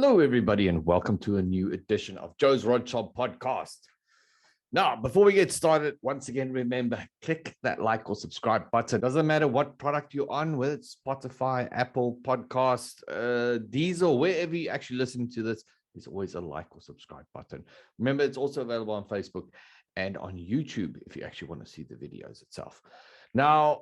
Hello, everybody, and welcome to a new edition of Joe's Rod Shop podcast. Now, before we get started, once again, remember, click that like or subscribe button. Doesn't matter what product you're on, whether it's Spotify, Apple Podcast, Diesel, wherever you actually listen to this, there's always a like or subscribe button. Remember, it's also available on Facebook and on YouTube if you actually want to see the videos itself. Now,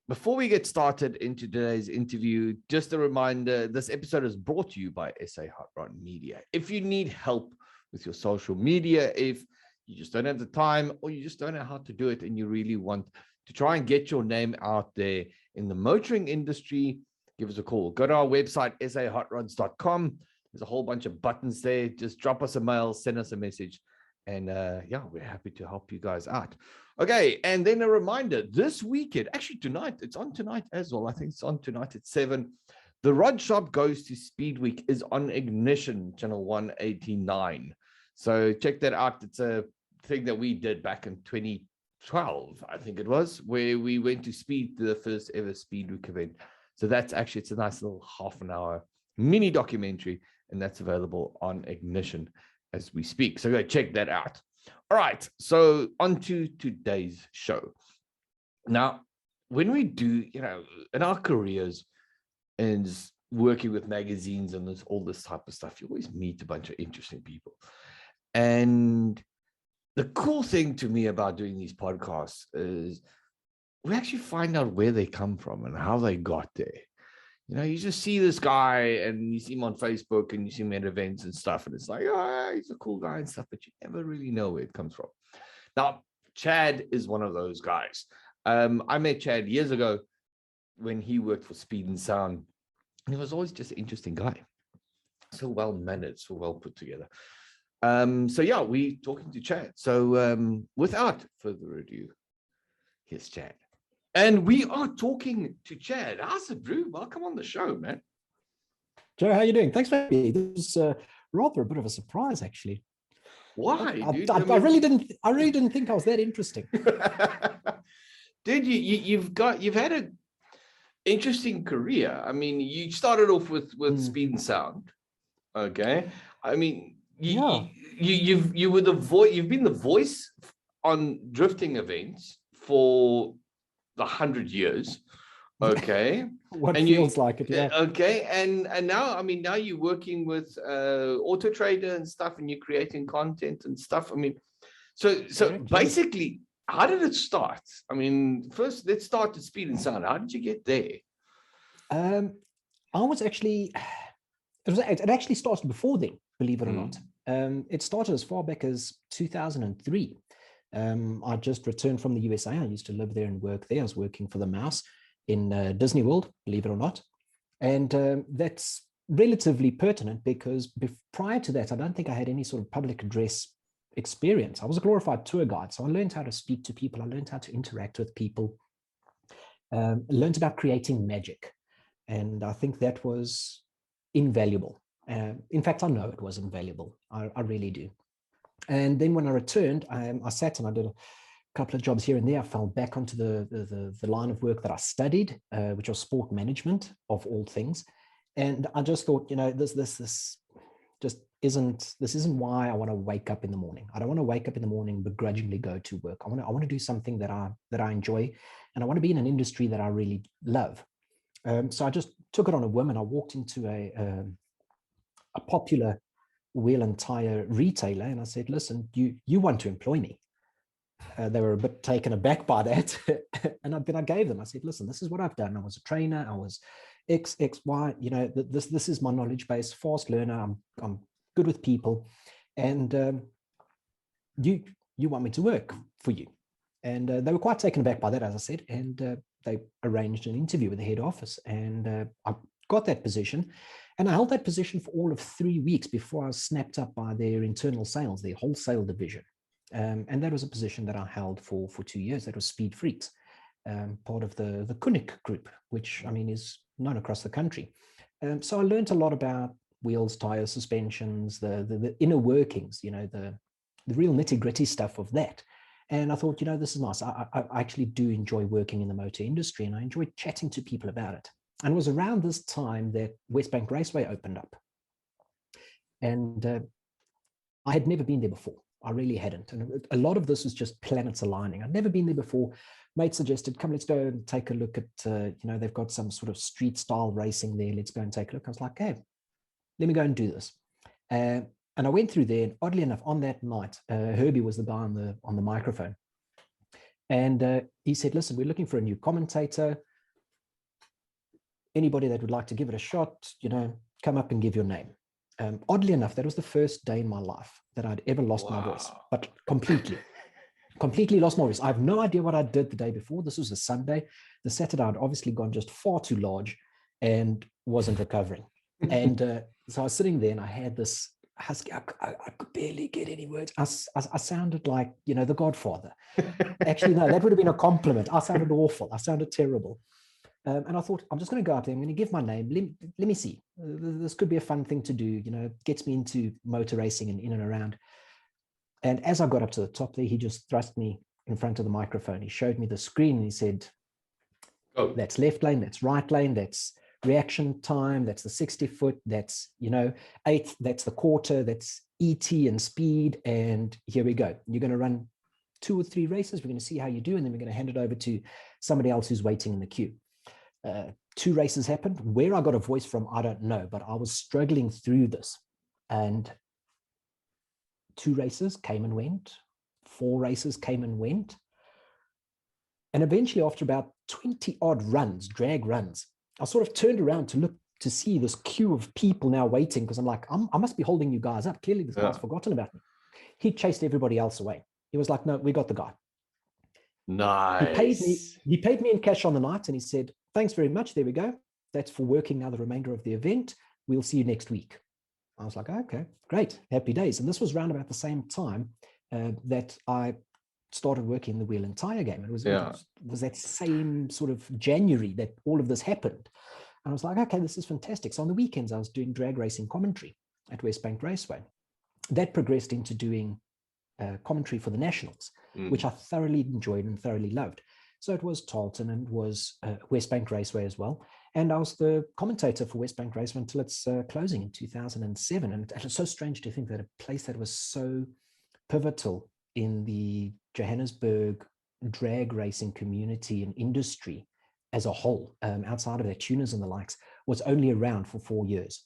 before we get started into today's interview, just a reminder, this episode is brought to you by SA Hot Rod Media. If you need help with your social media, if you just don't have the time or you just don't know how to do it and you really want to try and get your name out there in the motoring industry, give us a call. Go to our website, sahotrods.com. There's a whole bunch of buttons there. Just drop us a mail, send us a message. And yeah, we're happy to help you guys out. Okay, and then a reminder, this weekend, actually tonight, it's on tonight as well. I think it's on tonight at 7. The Rod Shop Goes to Speed Week is on Ignition, channel 189. So check that out. It's a thing that we did back in 2012, I think it was, where we went to Speed, the first ever Speed Week event. So that's actually, it's a nice little half an hour mini documentary, and that's available on Ignition as we speak. So go check that out. All right, so on to today's show. Now, when we do, in our careers and working with magazines and all this type of stuff, you always meet a bunch of interesting people. And the cool thing to me about doing these podcasts is we actually find out where they come from and how they got there. You just see this guy and you see him on Facebook and you see him at events and stuff. And it's like, oh, he's a cool guy and stuff, but you never really know where it comes from. Now, Chad is one of those guys. I met Chad years ago when he worked for Speed and Sound. And he was always just an interesting guy. So well mannered, so well put together. So yeah, we're talking to Chad. So without further ado, here's Chad. And we are talking to Chad. How's it, Drew? Welcome on the show, man. Joe, how are you doing? Thanks for having me. This was rather a bit of a surprise, actually. Why, dude? I really didn't think I was that interesting. Dude, you've had an interesting career. I mean, you started off with Speed and Sound. Okay. I mean, you've been the voice on drifting events for 100 years, okay. Feels like it, yeah. Okay, and now, now you're working with Autotrader and stuff, and you're creating content and stuff. So basically, how did it start? First, let's start at Speed and Sound. How did you get there? It actually started before then, believe it or not. It started as far back as 2003. I just returned from the USA. I used to live there and work there. I was working for the Mouse in Disney World, believe it or not. And that's relatively pertinent because prior to that, I don't think I had any sort of public address experience. I was a glorified tour guide. So I learned how to speak to people. I learned how to interact with people. Learned about creating magic. And I think that was invaluable. In fact, I know it was invaluable. I really do. And then when I returned, I sat and I did a couple of jobs here and there. I fell back onto the line of work that I studied, which was sport management of all things. And I just thought, this just isn't why I want to wake up in the morning. I don't want to wake up in the morning and begrudgingly go to work. I want to do something that I enjoy, and I want to be in an industry that I really love. So I just took it on a whim, and I walked into a popular wheel and tire retailer, and I said, listen, you want to employ me? They were a bit taken aback by that. And then I gave them, I said, listen, this is what I've done. I was a trainer. I was X, Y, this is my knowledge base, fast learner. I'm good with people. And you want me to work for you? And they were quite taken aback by that, as I said. And they arranged an interview with the head office, and I got that position. And I held that position for all of 3 weeks before I was snapped up by their internal sales, their wholesale division. And that was a position that I held for 2 years. That was Speed Freaks, part of the Kunnik group, which, is known across the country. So I learned a lot about wheels, tires, suspensions, the inner workings, the real nitty-gritty stuff of that. And I thought, this is nice. I actually do enjoy working in the motor industry, and I enjoy chatting to people about it. And it was around this time that West Bank Raceway opened up. And I had never been there before. I really hadn't. And a lot of this was just planets aligning. I'd never been there before. Mate suggested, come, let's go and take a look at, they've got some sort of street style racing there. Let's go and take a look. I was like, hey, let me go and do this. And I went through there, and oddly enough, on that night, Herbie was the guy on the microphone. And he said, listen, we're looking for a new commentator. Anybody that would like to give it a shot, come up and give your name. Oddly enough, that was the first day in my life that I'd ever lost my voice, but completely lost my voice. I have no idea what I did the day before. This was a Sunday. The Saturday, I'd obviously gone just far too large and wasn't recovering. And so I was sitting there, and I had this husky. I could barely get any words. I sounded like, the Godfather. Actually, no, that would have been a compliment. I sounded awful. I sounded terrible. And I thought, I'm just going to go up there. I'm going to give my name. Let me see. This could be a fun thing to do. Gets me into motor racing and in and around. And as I got up to the top there, he just thrust me in front of the microphone. He showed me the screen, and he said, oh, that's left lane, that's right lane, that's reaction time, that's the 60-foot, that's, eighth, that's the quarter, that's ET and speed. And here we go. You're going to run 2 or 3 races. We're going to see how you do. And then we're going to hand it over to somebody else who's waiting in the queue. 2 races happened. Where I got a voice from, I don't know, but I was struggling through this. And 2 races came and went. 4 races came and went. And eventually, after about 20 odd runs, drag runs, I sort of turned around to look to see this queue of people now waiting, because I'm like, I must be holding you guys up. Clearly, this guy's forgotten about me. He chased everybody else away. He was like, no, we got the guy. Nice. He paid me in cash on the night, and he said, thanks very much. There we go. That's for working now the remainder of the event. We'll see you next week. I was like, okay, great. Happy days. And this was around about the same time that I started working the wheel and tire game. It was that same sort of January that all of this happened. And I was like, okay, this is fantastic. So on the weekends, I was doing drag racing commentary at Westbank Raceway. That progressed into doing commentary for the Nationals, which I thoroughly enjoyed and thoroughly loved. So it was Tarleton and was Westbank Raceway as well. And I was the commentator for Westbank Raceway until its closing in 2007. And it's so strange to think that a place that was so pivotal in the Johannesburg drag racing community and industry as a whole, outside of their tuners and the likes, was only around for 4 years.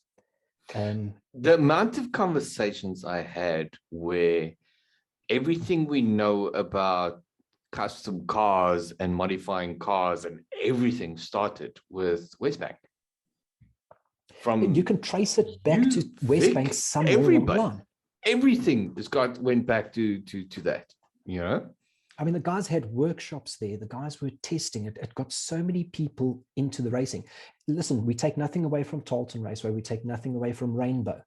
The amount of conversations I had where everything we know about custom cars and modifying cars and everything started with Westbank. You can trace it back to Westbank somewhere along the line. Everything went back to that, I mean, the guys had workshops there. The guys were testing it. It got so many people into the racing. Listen, we take nothing away from Tarleton Raceway. We take nothing away from Rainbow.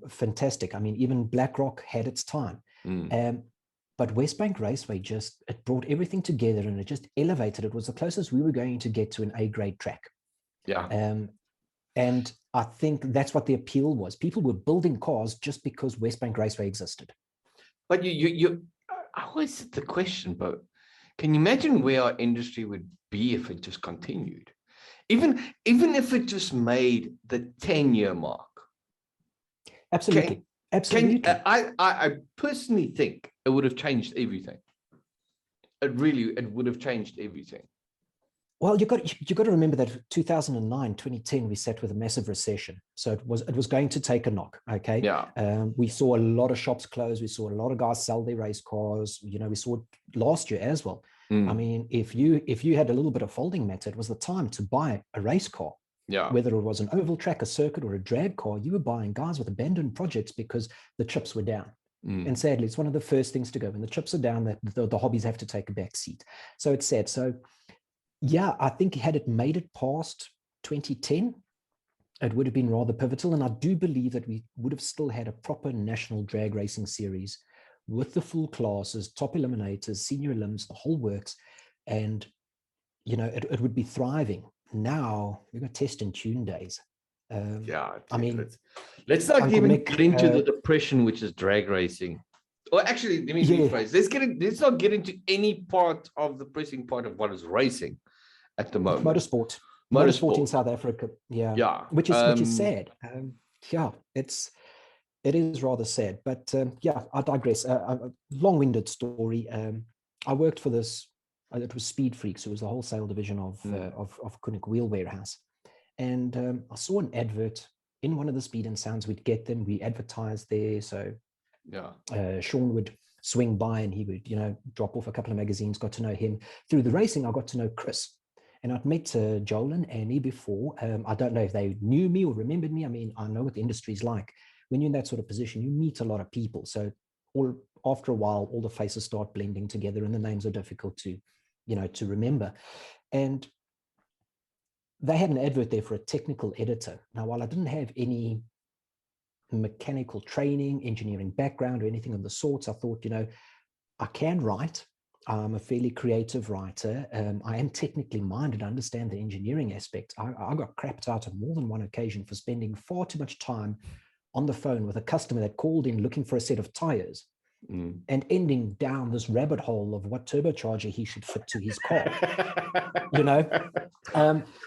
Fantastic. I mean, even BlackRock had its time. But Westbank Raceway it brought everything together, and it just elevated. It was the closest we were going to get to an A-grade track. Yeah. And I think that's what the appeal was. People were building cars just because Westbank Raceway existed. But I always said the question, but can you imagine where our industry would be if it just continued? Even if it just made the 10-year mark. Absolutely. Absolutely. I personally think it would have changed everything. It would have changed everything. Well, you got to remember that 2009, 2010, we sat with a massive recession. So it was going to take a knock. Okay. Yeah. We saw a lot of shops close. We saw a lot of guys sell their race cars. We saw it last year as well. I mean, if you had a little bit of folding matter, it was the time to buy a race car. Yeah. Whether it was an oval track, a circuit, or a drag car, you were buying guys with abandoned projects because the chips were down. And sadly, it's one of the first things to go. When the chips are down, that the hobbies have to take a back seat. So it's sad. So yeah, I think had it made it past 2010, it would have been rather pivotal. And I do believe that we would have still had a proper national drag racing series with the full classes, top eliminators, senior elims, the whole works. And, it would be thriving. Now we've got test and tune days. I mean, let's not even get into the depression, which is drag racing. Well, actually, let me rephrase. Let's not get into any part of the pressing part of what is racing at the moment. Motorsport in South Africa. Yeah. Which is sad. It's It is rather sad, but yeah, I digress. A long-winded story. I worked for this. It was Speed Freaks. It was the wholesale division of Koenig Wheel Warehouse, and I saw an advert in one of the Speed and Sounds. We'd get them. We advertised there, so Sean would swing by and he would, drop off a couple of magazines. Got to know him through the racing. I got to know Chris. And I'd met Joel and Annie before. I don't know if they knew me or remembered me. I mean, I know what the industry's like. When you're in that sort of position, you meet a lot of people. So after a while, all the faces start blending together and the names are difficult to remember. And they had an advert there for a technical editor. Now, while I didn't have any mechanical training, engineering background, or anything of the sorts, I thought, I can write. I'm a fairly creative writer. I am technically minded. I understand the engineering aspect. I got crapped out on more than one occasion for spending far too much time on the phone with a customer that called in looking for a set of tires and ending down this rabbit hole of what turbocharger he should fit to his car.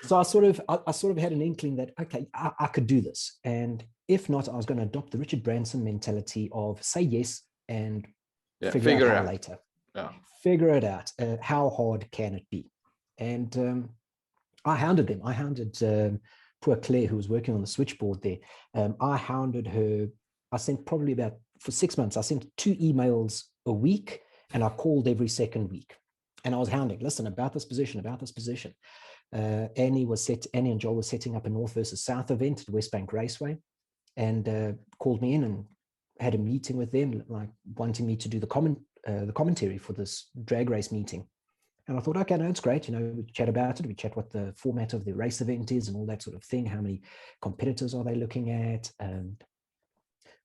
So I sort of had an inkling that, okay, I could do this. And if not, I was going to adopt the Richard Branson mentality of say yes and figure it out later. Yeah. Figure it out. How hard can it be? And I hounded them. I hounded poor Claire, who was working on the switchboard there. I hounded her. I sent probably for 6 months, I sent 2 emails a week, and I called every second week. And I was hounding, listen, about this position. Annie and Joel were setting up a North versus South event at West Bank Raceway, and called me in and had a meeting with them, like wanting me to do the commentary for this drag race meeting. And I thought, okay, no, it's great. We chat about it. We chat what the format of the race event is and all that sort of thing. How many competitors are they looking at? And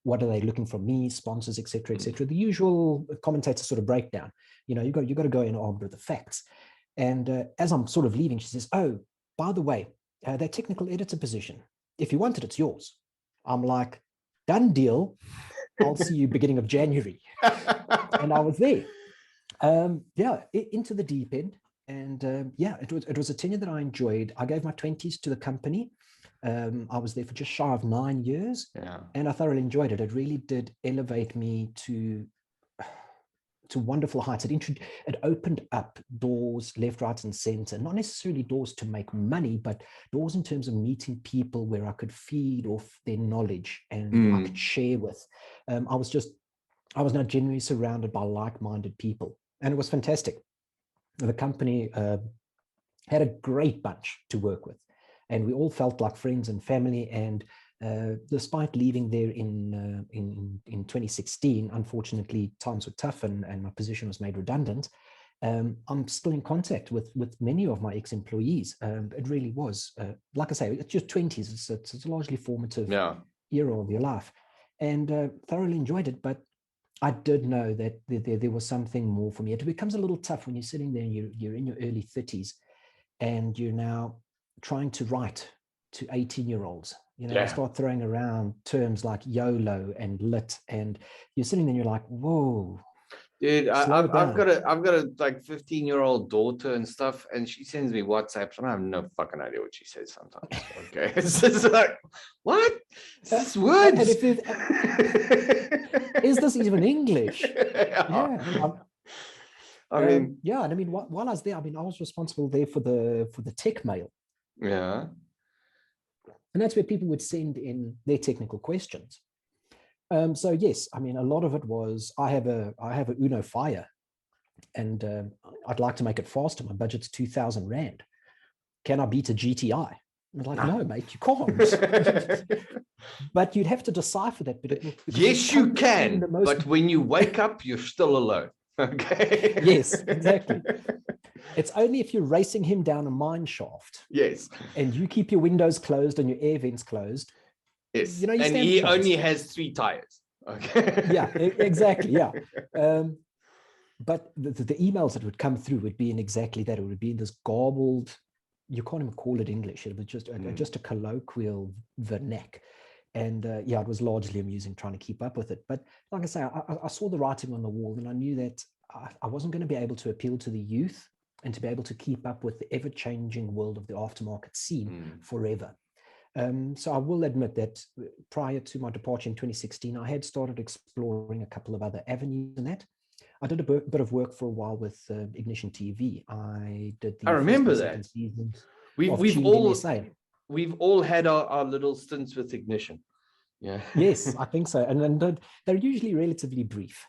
what are they looking from me, sponsors, et cetera, et cetera. The usual commentator sort of breakdown. You got to go in armed with the facts. And as I'm sort of leaving, she says, oh, by the way, that technical editor position, if you want it, it's yours. I'm like, done deal. I'll see you beginning of January. And I was there. Into the deep end. And it was a tenure that I enjoyed. I gave my 20s to the company. I was there for just shy of 9 years. Yeah. And I thoroughly enjoyed it. It really did elevate me to wonderful heights. It opened up doors left, right, and center, not necessarily doors to make money, but doors in terms of meeting people where I could feed off their knowledge and I could share with. I was now genuinely surrounded by like-minded people, and it was fantastic. The company had a great bunch to work with, and we all felt like friends and family. And despite leaving there in 2016, unfortunately, times were tough and my position was made redundant. I'm still in contact with many of my ex-employees. It really was, like I say, it's your 20s. It's a largely formative era of your life, and thoroughly enjoyed it. But I did know that there was something more for me. It becomes a little tough when you're sitting there and you're in your early 30s and you're now trying to write to 18-year-olds. You start throwing around terms like YOLO and lit, and you're sitting there and you're like, whoa. Dude, I've got a like 15-year-old daughter and stuff, and she sends me WhatsApps, and I have no fucking idea what she says sometimes. Okay, it's just like, what? Is this words? Is this even English? I mean, and I mean, while I was there, I was responsible there for the tech mail. Yeah. And that's where people would send in their technical questions. So yes, I mean, a lot of it was, I have a Uno Fire, and I'd like to make it faster. My budget's 2,000 Rand. Can I beat a GTI? I'm like, no, mate, you can't. But you'd have to decipher that. But yes, you can. But when you wake up, you're still alone. Okay. Yes, exactly. It's only if you're racing him down a mine shaft. Yes. And you keep your windows closed and your air vents closed. Yes. And he only has 3 tires. Okay. Yeah, exactly. Yeah. But the emails that would come through would be in exactly that. It would be in this garbled, you can't even call it English. It was just a colloquial vernac. And it was largely amusing trying to keep up with it. But like I say, I saw the writing on the wall, and I knew that I wasn't going to be able to appeal to the youth and to be able to keep up with the ever-changing world of the aftermarket scene forever. So I will admit that prior to my departure in 2016, I had started exploring a couple of other avenues in that. I did a bit of work for a while with Ignition TV. I did the I remember first and that. second seasons of We've Tuned all in SA. we've all had our little stints with Ignition. Yeah. Yes, I think so. And they're usually relatively brief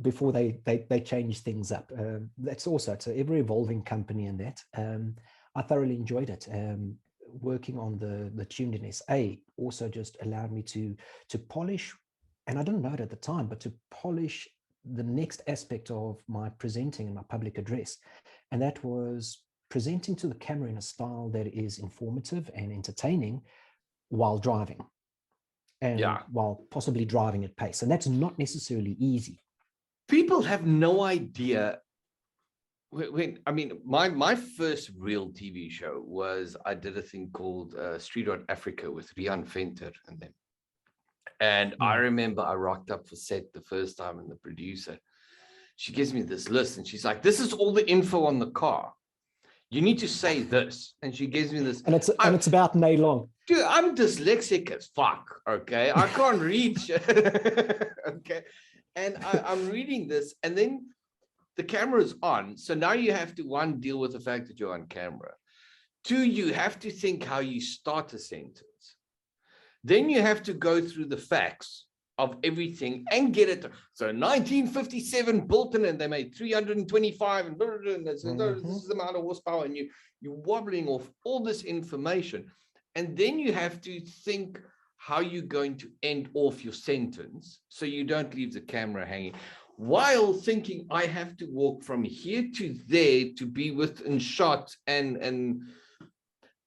before they change things up. It's an ever evolving company in that. I thoroughly enjoyed it. Working on the Tuned in SA also just allowed me to polish, and I didn't know it at the time, but to polish the next aspect of my presenting and my public address. And that was presenting to the camera in a style that is informative and entertaining while driving, and while possibly driving at pace. And that's not necessarily easy. People have no idea. I mean, my first real TV show was, I did a thing called Street Rod Africa with Rian Venter and them. And I remember I rocked up for set the first time, and the producer, she gives me this list and she's like, this is all the info on the car. You need to say this. And she gives me this. And it's about an A long. Dude, I'm dyslexic as fuck, okay? I can't read shit, okay? And I'm reading this, and then the camera's on. So now you have to, one, deal with the fact that you're on camera. Two, you have to think how you start a sentence. Then you have to go through the facts of everything and get it. So 1957 Bolton, and they made 325 and, blah, blah, blah, and this is the amount of horsepower, and you're wobbling off all this information. And then you have to think how you're going to end off your sentence so you don't leave the camera hanging, while thinking I have to walk from here to there to be within shot, and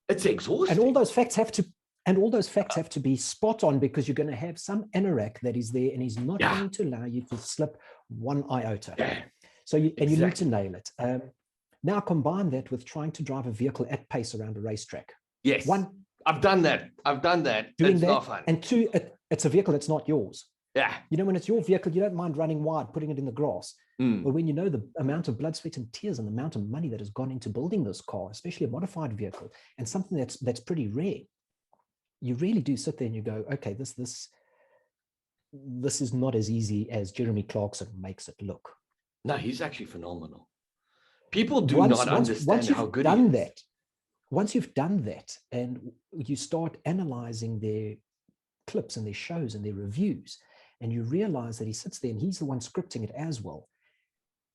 it's exhausting. And all those facts have to be spot on, because you're going to have some anorak that is there and he's not going to allow you to slip one iota. So you need to nail it. Now combine that with trying to drive a vehicle at pace around a racetrack. Yes. One, I've done that. Doing it's that, not fun. And two, it's a vehicle that's not yours. Yeah. You know, when it's your vehicle, you don't mind running wide, putting it in the grass. But when you know the amount of blood, sweat, and tears and the amount of money that has gone into building this car, especially a modified vehicle, and something that's pretty rare, you really do sit there and you go, okay, this is not as easy as Jeremy Clarkson makes it look. No, he's actually phenomenal. People do not understand how good he is. Once you've done that and you start analyzing their clips and their shows and their reviews, and you realize that he sits there and he's the one scripting it as well,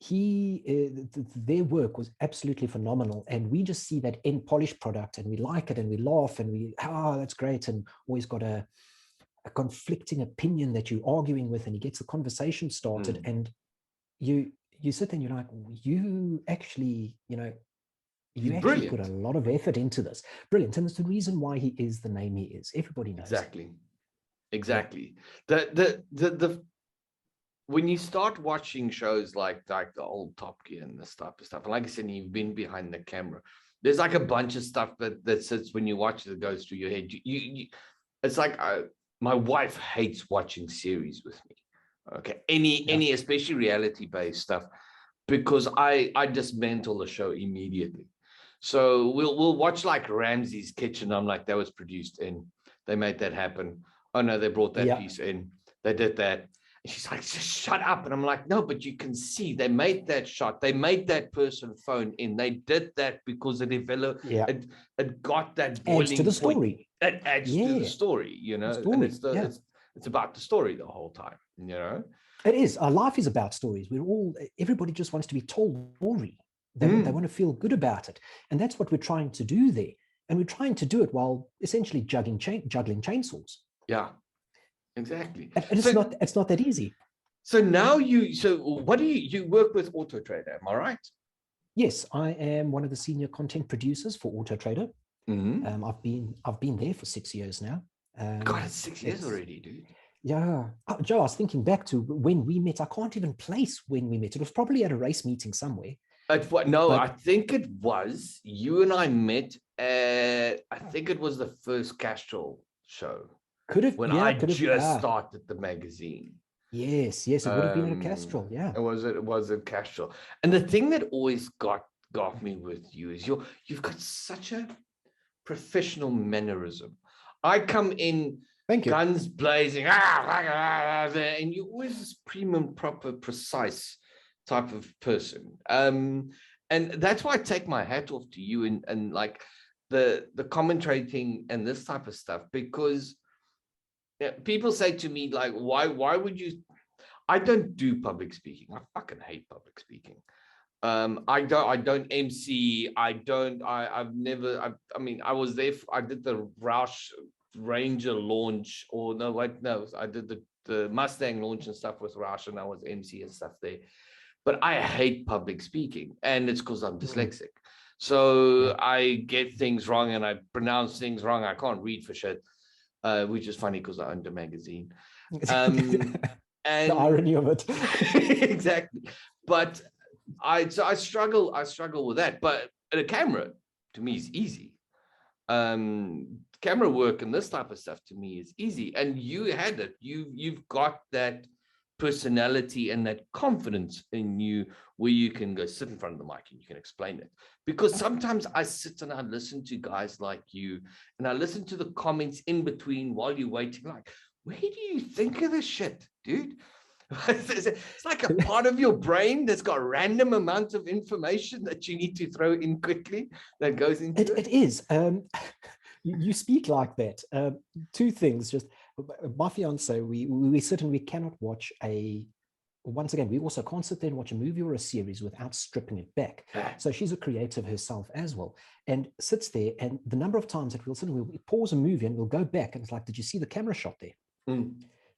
their work was absolutely phenomenal. And we just see that end polished product and we like it and we laugh and that's great, and always got a conflicting opinion that you're arguing with, and he gets the conversation started. And you sit there and you're like, you actually put a lot of effort into this. Brilliant. And it's the reason why he is the name he is. Everybody knows. Exactly. The when you start watching shows like the old Top Gear and this type of stuff, and like I said, you've been behind the camera, there's like a bunch of stuff that sits when you watch it, that goes through your head. It's like my wife hates watching series with me. Okay, any especially reality-based stuff, because I dismantle the show immediately. So we'll watch like Ramsey's Kitchen. I'm like, that was produced in. They made that happen. Oh no, they brought that piece in. They did that. And she's like, just shut up. And I'm like, no, but you can see they made that shot. They made that person phone in. They did that because it developed. It got that boiling adds to the story. It adds to the story, you know. And it's about the story the whole time, you know. It is. Our life is about stories. Everybody just wants to be told a story. They want to feel good about it. And that's what we're trying to do there. And we're trying to do it while essentially juggling chainsaws. Yeah, exactly. And it's not that easy. So now what do you work with Autotrader, am I right? Yes, I am one of the senior content producers for Autotrader. I've been there for 6 years now. God, it's 6 years already, dude. Yeah. Joe, I was thinking back to when we met. I can't even place when we met. It was probably at a race meeting somewhere. I think it was. You and I met at, I think it was the first Castrol show. Could have. When I just started the magazine. Yes, it would have been at a Castrol, yeah. It was a Castrol. And the thing that always got me with you is you've got such a professional mannerism. I come in, Thank you. guns blazing, and you're always this prim and proper, precise type of person. And that's why I take my hat off to you and like the commentating and this type of stuff, because people say to me, like, why would you? I don't do public speaking. I fucking hate public speaking. I don't MC. I've never, I mean, I was there. I did the Roush Ranger launch, or no, wait, no, I did the Mustang launch and stuff with Roush, and I was MC and stuff there. But I hate public speaking, and it's because I'm dyslexic. So I get things wrong and I pronounce things wrong. I can't read for shit, which is funny because I owned a magazine. And the irony of it. Exactly. But I struggle with that. But a camera to me is easy. Camera work and this type of stuff to me is easy. And you had it. You've got that personality and that confidence in you where you can go sit in front of the mic and you can explain it. Because sometimes I sit and I listen to guys like you, and I listen to the comments in between while you're waiting, like, where do you think of this shit, dude? It's like a part of your brain that's got random amounts of information that you need to throw in quickly that goes into it. It is. You speak like that. Two things. Just my fiance, we sit and we cannot watch once again, we also can't sit there and watch a movie or a series without stripping it back. So she's a creative herself as well, and sits there, and the number of times that we'll sit and we'll pause a movie and we'll go back and it's like, did you see the camera shot there?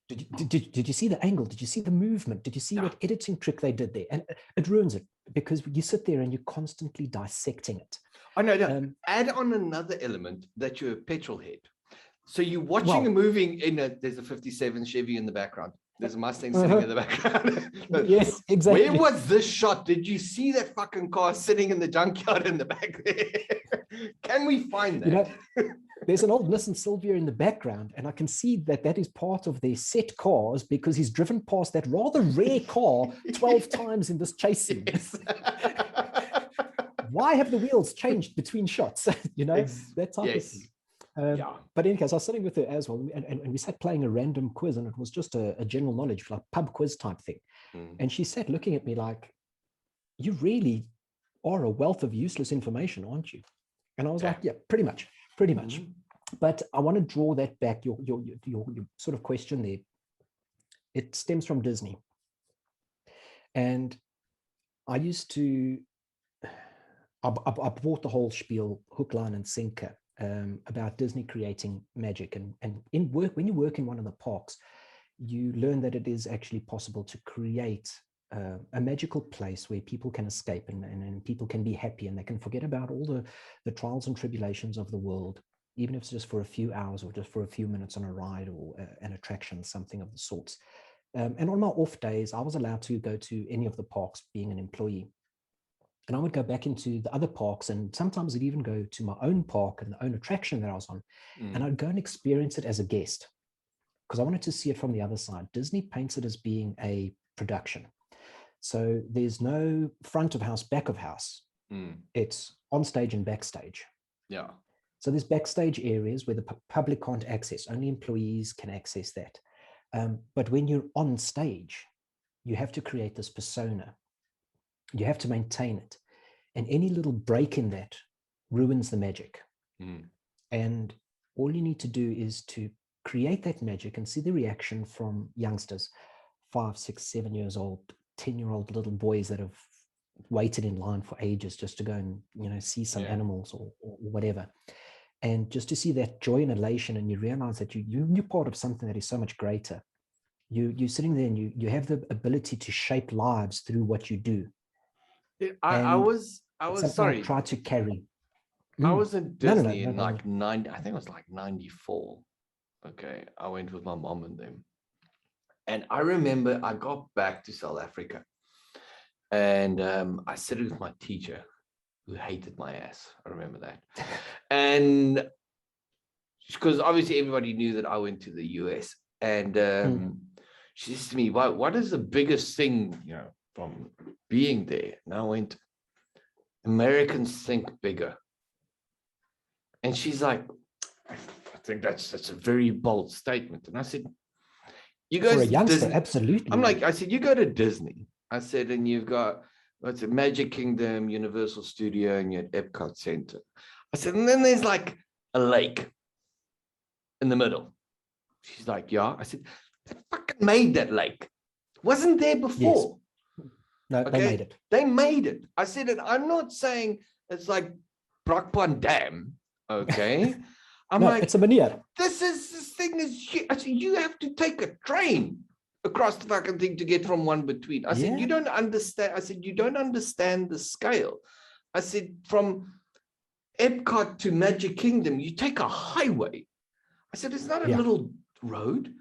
Did you see the angle? Did you see the movement? Did you see what editing trick they did there? And it ruins it, because you sit there and you're constantly dissecting it. I know. Add on another element that you're a petrol head. So you're watching a movie there's a 57 Chevy in the background. There's a Mustang sitting in the background. Yes, exactly. Where was this shot? Did you see that fucking car sitting in the junkyard in the back there? Can we find that? There's an old Nissan Silvia in the background, and I can see that is part of their set cars, because he's driven past that rather rare car 12 times in this chase scene. Yes. Why have the wheels changed between shots? That type of thing. But in any case, I was sitting with her as well, and we sat playing a random quiz, and it was just a general knowledge, like pub quiz type thing. And she sat looking at me like, you really are a wealth of useless information, aren't you? And I was like, yeah, pretty much. But I want to draw that back, your sort of question there. It stems from Disney. And I used to, I bought the whole spiel, hook, line, and sinker, about Disney creating magic. And when you work in one of the parks, you learn that it is actually possible to create a magical place where people can escape and people can be happy, and they can forget about all the trials and tribulations of the world, even if it's just for a few hours or just for a few minutes on a ride or an attraction, something of the sorts. And on my off days, I was allowed to go to any of the parks being an employee. And I would go back into the other parks, and sometimes I'd even go to my own park and the own attraction that I was on. And I'd go and experience it as a guest, because I wanted to see it from the other side. Disney paints it as being a production. So there's no front of house, back of house. It's on stage and backstage. Yeah. So there's backstage areas where the public can't access. Only employees can access that. But when you're on stage, you have to create this persona. You have to maintain it. And any little break in that ruins the magic. And all you need to do is to create that magic and see the reaction from youngsters, 5, 6, 7 years old, 10-year-old little boys that have waited in line for ages just to go and see some animals or whatever. And just to see that joy and elation, and you realize that you're part of something that is so much greater. You're sitting there and you have the ability to shape lives through what you do. I was sorry. I tried to carry. I was in Disney in like 90. I think it was like 94. Okay, I went with my mom and them, and I remember I got back to South Africa, and I sat with my teacher, who hated my ass. I remember that, and because obviously everybody knew that I went to the US, and she says to me, "What is the biggest thing, from being there?" And I went, "Americans think bigger." And she's like, I think that's a very bold statement. And I said, you guys, For a youngster, Disney. absolutely. I'm like, I said, you go to Disney. I said, and you've got, what's it, Magic Kingdom, Universal Studio, and you're at Epcot Center. I said, and then there's like a lake in the middle. She's like, yeah. I said, they fucking made that lake. Wasn't there before. Yes. No, Okay? they made it. They made it. I said, and I'm not saying it's like Brockpond Dam. Okay. I'm no, like, it's a manier. this thing is huge. I said, you have to take a train across the fucking thing to get from one between. I said, you don't understand. I said, you don't understand the scale. I said, from Epcot to Magic Kingdom, you take a highway. I said, it's not a little road.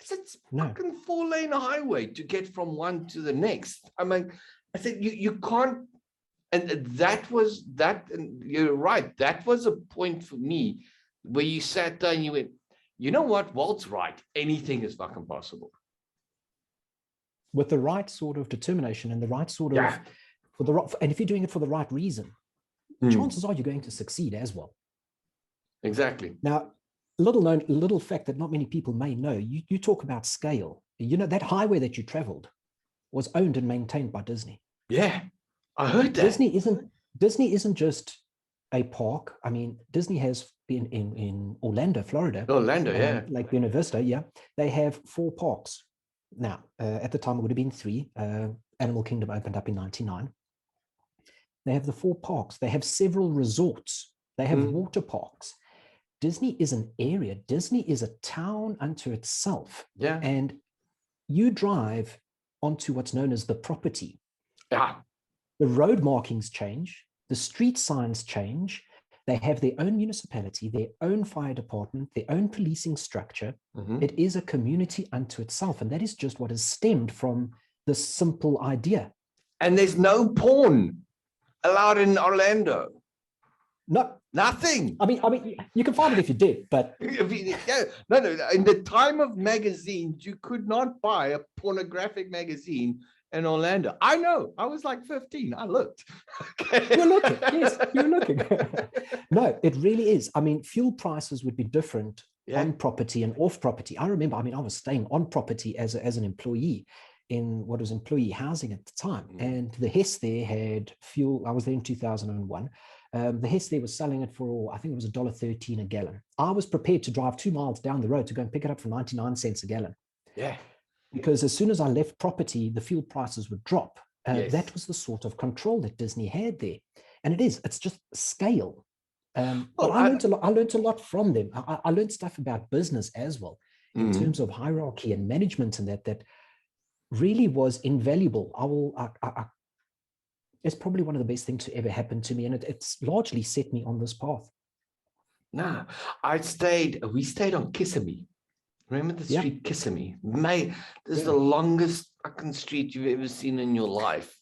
I said, it's fucking 4-lane highway to get from one to the next. I mean, I said, you can't. And that was that. And you're right. That was a point for me where you sat down and you went, you know what? Walt's right. Anything is fucking possible. With the right sort of determination and the right sort of, and if you're doing it for the right reason, chances are you're going to succeed as well. Exactly. Now, little fact that not many people may know, you talk about scale. You know, that highway that you traveled was owned and maintained by Disney. Yeah, I heard that. Disney isn't just a park. I mean, Disney has been in Orlando, Florida. Orlando, Like Buena Vista, They have 4 parks. Now, at the time, it would have been 3. Animal Kingdom opened up in 1999. They have the 4 parks. They have several resorts. They have water parks. Disney is an area. Disney is a town unto itself. Yeah. And you drive onto what's known as the property. Yeah. The road markings change. The street signs change. They have their own municipality, their own fire department, their own policing structure. It is a community unto itself. And that is just what has stemmed from this simple idea. And there's no porn allowed in Orlando. Nothing. I mean, you can find it if you did, but no. In the time of magazines, you could not buy a pornographic magazine in Orlando. I know. I was like 15. I looked. Okay. You're looking. Yes, you're looking. No, it really is. I mean, fuel prices would be different on property and off property. I remember. I mean, I was staying on property as an employee in what was employee housing at the time, and the Hess there had fuel. I was there in 2001. The Hess there was selling it for, I think it was $1.13 a gallon. I was prepared to drive 2 miles down the road to go and pick it up for 99 cents a gallon. Yeah. Because as soon as I left property, the fuel prices would drop. That was the sort of control that Disney had there. And it's just scale. But I learned a lot from them. I learned stuff about business as well, in terms of hierarchy and management, and that really was invaluable. It's probably one of the best things to ever happen to me. And it's largely set me on this path. Nah, we stayed on Kissimmee. Remember the street Kissimmee? Mate, this is the longest fucking street you've ever seen in your life.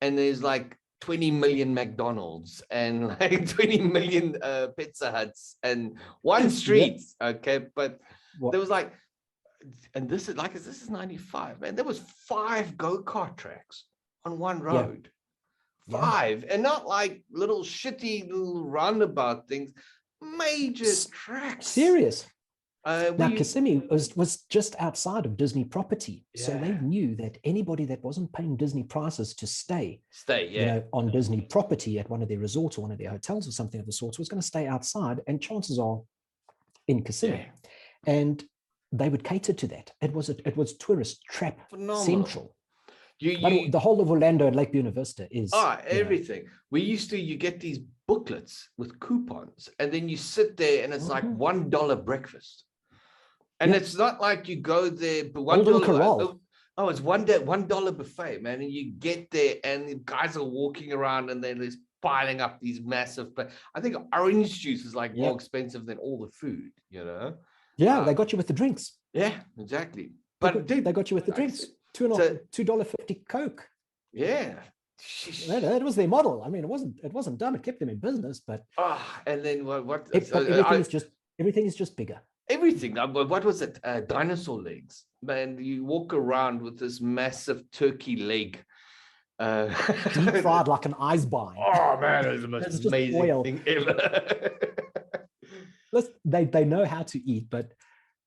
And there's like 20 million McDonald's and like 20 million Pizza Huts and one street. Okay. But there was like, and this is 95, man. There was 5 go-kart tracks on one road. 5, and not like little shitty little roundabout things, major tracks. Serious. Now, Kissimmee was just outside of Disney property. So they knew that anybody that wasn't paying Disney prices to stay on Disney property at one of their resorts or one of their hotels or something of the sort was going to stay outside, and chances are in Kissimmee. And they would cater to that. It was tourist trap central. The whole of Orlando and Lake Buena Vista is everything. You get these booklets with coupons, and then you sit there and it's like $1 breakfast. And it's not like you go there, but $1. It's $1 buffet, man. And you get there and the guys are walking around and they're just piling up these massive, but I think orange juice is like more expensive than all the food, you know? Yeah, they got you with the drinks. Yeah, exactly. But they got you with the drinks. $2.50 Coke. Yeah. That was their model. I mean, it wasn't dumb. It kept them in business, but and then what? Everything is just bigger. Everything. What was it? Dinosaur legs. Man, you walk around with this massive turkey leg. Deep fried like an ice bind. Oh man, it's the most amazing thing ever. they know how to eat. But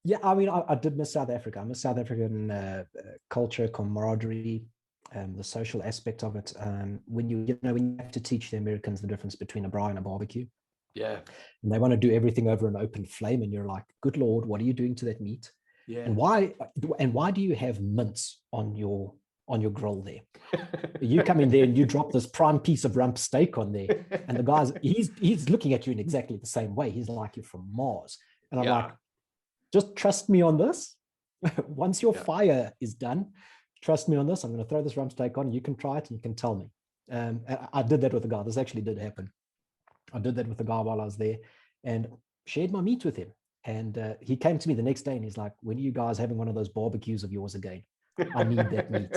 yeah, I mean, I did miss South Africa. I miss South African culture, camaraderie, the social aspect of it. When you have to teach the Americans the difference between a braai and a barbecue. Yeah. And they want to do everything over an open flame, and you're like, good Lord, what are you doing to that meat? Yeah. And why do you have mince on your grill there? You come in there and you drop this prime piece of rump steak on there, and the guy's he's looking at you in exactly the same way. He's like, you're from Mars. And I'm like, just trust me on this. Once your fire is done, trust me on this. I'm going to throw this rump steak on. You can try it and you can tell me. I did that with a guy. This actually did happen. I did that with a guy while I was there, and shared my meat with him. And he came to me the next day and he's like, when are you guys having one of those barbecues of yours again? I need that meat.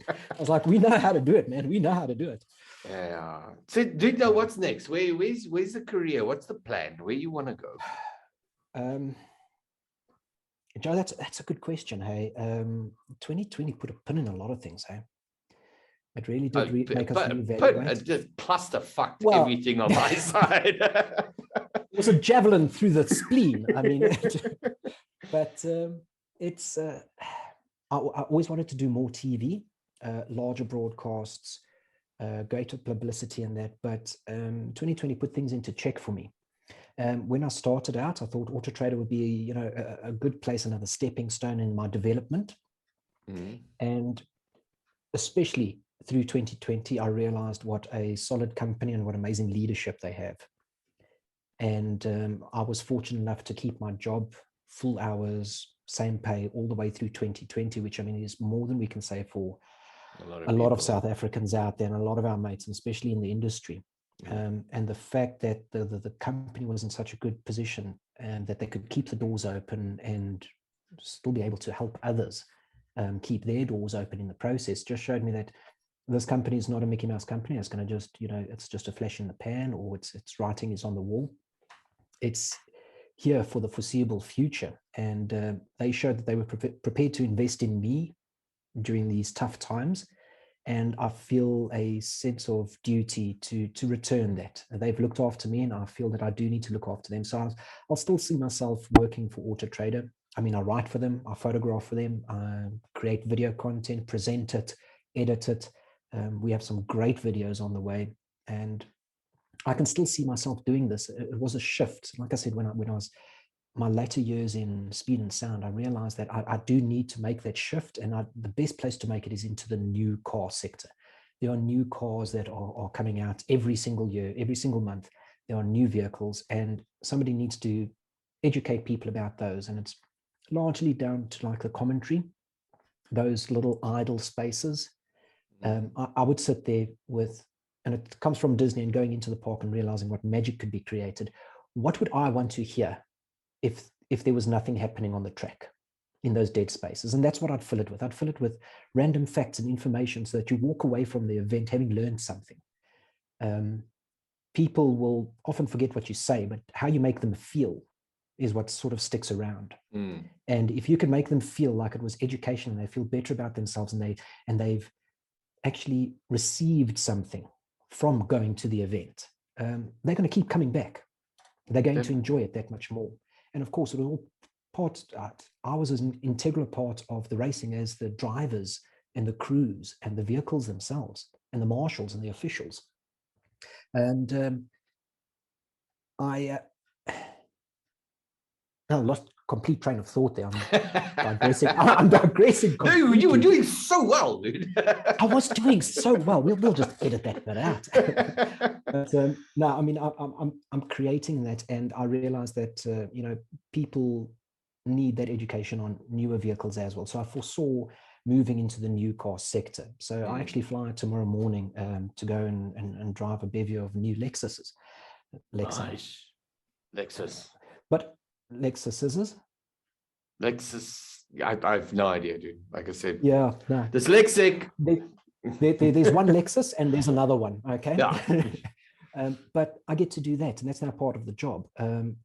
I was like, we know how to do it, man. We know how to do it. Yeah. So do you know what's next? Where's the career? What's the plan? Where you want to go? Joe, that's a good question. Hey, 2020 put a pin in a lot of things. Hey, it really did make us reevaluate. Just cluster fucked everything on my side. It was a javelin through the spleen. I mean, but it's. I always wanted to do more TV, larger broadcasts, greater publicity and that. But 2020 put things into check for me. When I started out, I thought Autotrader would be, a good place, another stepping stone in my development. Mm-hmm. And especially through 2020, I realized what a solid company and what amazing leadership they have. And I was fortunate enough to keep my job, full hours, same pay all the way through 2020, which I mean is more than we can say for a lot of South Africans out there and a lot of our mates, and especially in the industry. And the fact that the company was in such a good position and that they could keep the doors open and still be able to help others keep their doors open in the process just showed me that this company is not a Mickey Mouse company. It's going to just, it's just a flash in the pan, or its writing is on the wall. It's here for the foreseeable future. And they showed that they were prepared to invest in me during these tough times. And I feel a sense of duty to return that. They've looked after me, and I feel that I do need to look after them. So I'll still see myself working for Autotrader. I mean, I write for them, I photograph for them, I create video content, present it, edit it. We have some great videos on the way, and I can still see myself doing this. It was a shift. Like I said, when I was my later years in speed and sound, I realized that I do need to make that shift, and the best place to make it is into the new car sector. There are new cars that are coming out every single year, every single month. There are new vehicles, and somebody needs to educate people about those. And it's largely down to like the commentary, those little idle spaces. I would sit there with, and it comes from Disney and going into the park and realizing what magic could be created. What would I want to hear if there was nothing happening on the track in those dead spaces? And that's what I'd fill it with. I'd fill it with random facts and information so that you walk away from the event having learned something. People will often forget what you say, but how you make them feel is what sort of sticks around. And if you can make them feel like it was education, and they feel better about themselves, and they've actually received something from going to the event, they're going to keep coming back. They're going to enjoy it that much more. And of course, it was all part, I was an integral part of the racing as the drivers and the crews and the vehicles themselves and the marshals and the officials. And I lost complete train of thought there. I'm digressing. No, you were doing so well, dude. I was doing so well. We'll just edit that bit out. But no, I mean, I'm creating that, and I realize that people need that education on newer vehicles as well. So I foresaw moving into the new car sector. So I actually fly tomorrow morning to go and drive a bevy of new Lexuses. Nice. Lexus. But Lexus scissors? Lexus, I have no idea, dude. Like I said, yeah, no. Dyslexic. There's one Lexus and there's another one. Okay. Yeah. But I get to do that, and that's now part of the job.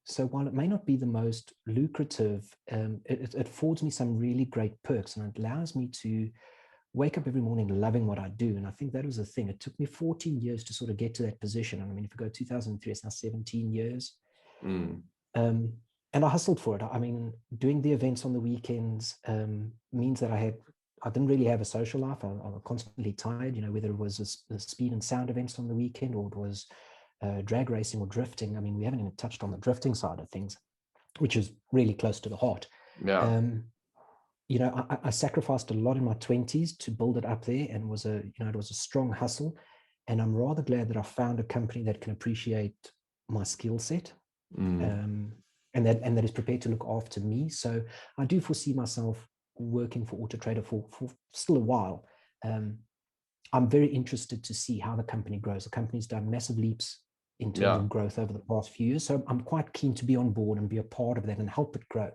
So while it may not be the most lucrative, it affords me some really great perks, and it allows me to wake up every morning loving what I do. And I think that was the thing. It took me 14 years to sort of get to that position. And I mean, if you go 2003, it's now 17 years. And I hustled for it. I mean, doing the events on the weekends means that I didn't really have a social life. I was constantly tired, you know, whether it was the speed and sound events on the weekend or it was drag racing or drifting. I mean, we haven't even touched on the drifting side of things, which is really close to the heart. Yeah. You know, I sacrificed a lot in my 20s to build it up there, and it was a strong hustle. And I'm rather glad that I found a company that can appreciate my skill set, and that is prepared to look after me. So I do foresee myself working for Autotrader for still a while. I'm very interested to see how the company grows. The company's done massive leaps in terms of growth over the past few years. So I'm quite keen to be on board and be a part of that and help it grow.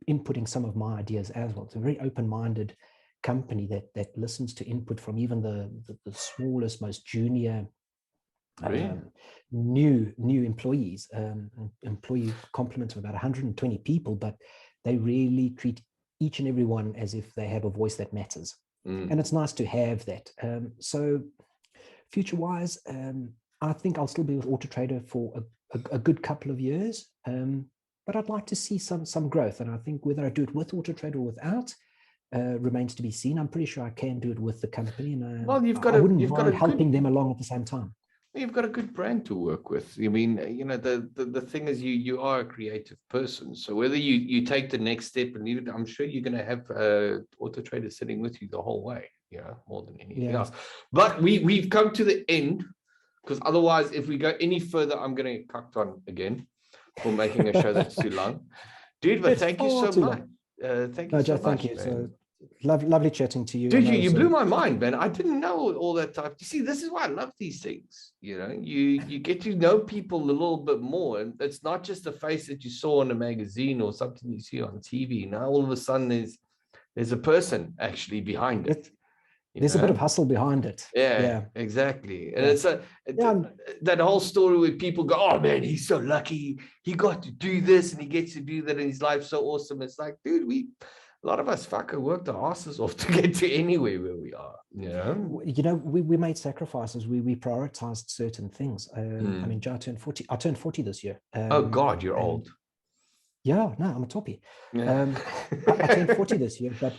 Inputting some of my ideas as well. It's a very open-minded company that listens to input from even the smallest, most junior, new employees. Employee complement of about 120 people, but they really treat each and every one as if they have a voice that matters. And it's nice to have that. So future-wise, I think I'll still be with Autotrader for a good couple of years. But I'd like to see some growth. And I think whether I do it with Autotrader or without remains to be seen. I'm pretty sure I can do it with the company. And well, I wouldn't mind helping them along at the same time. You've got a good brand to work with. I mean, you know, the thing is you are a creative person. So whether you take the next step and leave it, I'm sure you're going to have Autotrader sitting with you the whole way, you know, more than anything else. But we've come to the end, because otherwise, if we go any further, I'm going to get cucked on again for making a show that's too long. Dude, but thank you so much. Thank you so much, thank you. man. So lovely chatting to you. Dude, you blew my mind, man. I didn't know all that type. You see, this is why I love these things. You know, you get to know people a little bit more. And it's not just a face that you saw in a magazine or something you see on TV. Now, all of a sudden, there's a person actually behind it. There's a bit of hustle behind it. Yeah, exactly. And it's that whole story where people go, oh man, he's so lucky. He got to do this and he gets to do that in his life. So awesome. It's like, dude, a lot of us fucking worked our asses off to get to anywhere where we are. You know, we made sacrifices. We prioritized certain things. I mean, Joe, I turned 40 this year. Oh God, you're old. Yeah, no, I'm a toppie. I turned 40 this year, but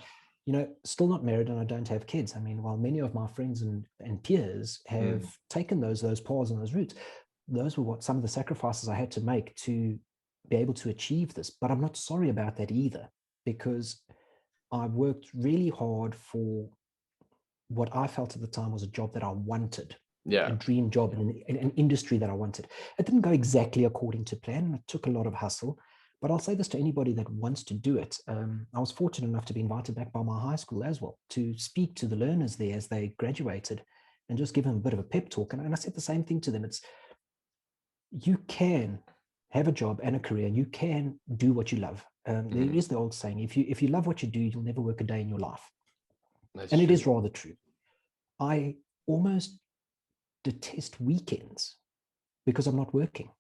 you know, still not married, and I don't have kids. I mean, while many of my friends and peers have taken those paths and those routes, those were some of the sacrifices I had to make to be able to achieve this. But I'm not sorry about that either, because I worked really hard for what I felt at the time was a job that I wanted, a dream job in an industry that I wanted. It didn't go exactly according to plan, and it took a lot of hustle. But I'll say this to anybody that wants to do it. I was fortunate enough to be invited back by my high school as well to speak to the learners there as they graduated and just give them a bit of a pep talk. And I said the same thing to them. It's, you can have a job and a career, and you can do what you love. There is the old saying, if you love what you do, you'll never work a day in your life. That's true. It is rather true. I almost detest weekends because I'm not working.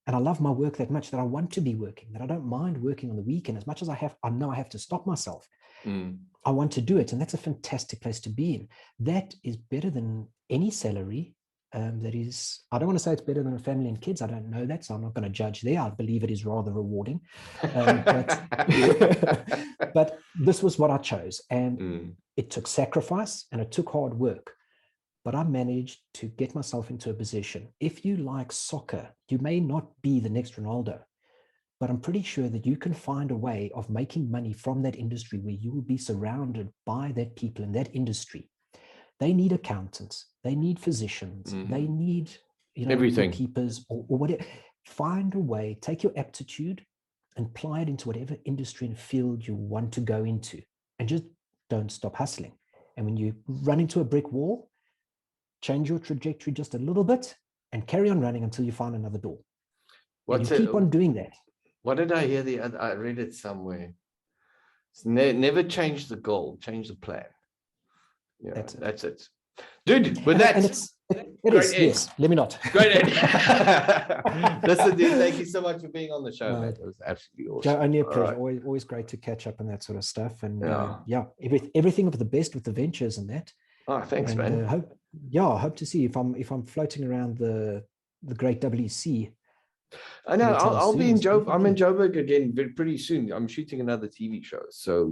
And I love my work that much that I want to be working, that I don't mind working on the weekend as much as I know I have to stop myself. I want to do it. And that's a fantastic place to be in. That is better than any salary. That is, I don't want to say it's better than a family and kids. I don't know that, so I'm not going to judge there. I believe it is rather rewarding. But this was what I chose. And it took sacrifice and it took hard work. But I managed to get myself into a position. If you like soccer, you may not be the next Ronaldo, but I'm pretty sure that you can find a way of making money from that industry where you will be surrounded by that people in that industry. They need accountants, they need physicians, they need everything, keepers or whatever. Find a way, take your aptitude and apply it into whatever industry and field you want to go into, and just don't stop hustling. And when you run into a brick wall, change your trajectory just a little bit and carry on running until you find another door. And you keep on doing that. What did I hear I read it somewhere. It's never change the goal, change the plan. Yeah, that's it. Dude, with that. And it is, yes. Let me not. Great end. Listen, dude, thank you so much for being on the show, man. It was absolutely awesome. Joe, only a pleasure. Right. Always great to catch up and that sort of stuff. And everything of the best with the ventures and that. Oh, thanks, man. I hope to see if I'm floating around the great WC. I know. anytime I'll be soon, in so I'm in definitely. Joburg again pretty soon. I'm shooting another TV show. So,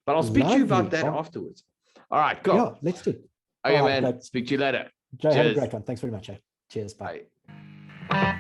but I'll speak to you about Lovely. that Oh, afterwards. All right, cool. yeah, let's do. Okay, Oh, man. great. Speak to you later. Joe, have a Cheers. great one. Thanks very much. Cheers. Bye. Bye.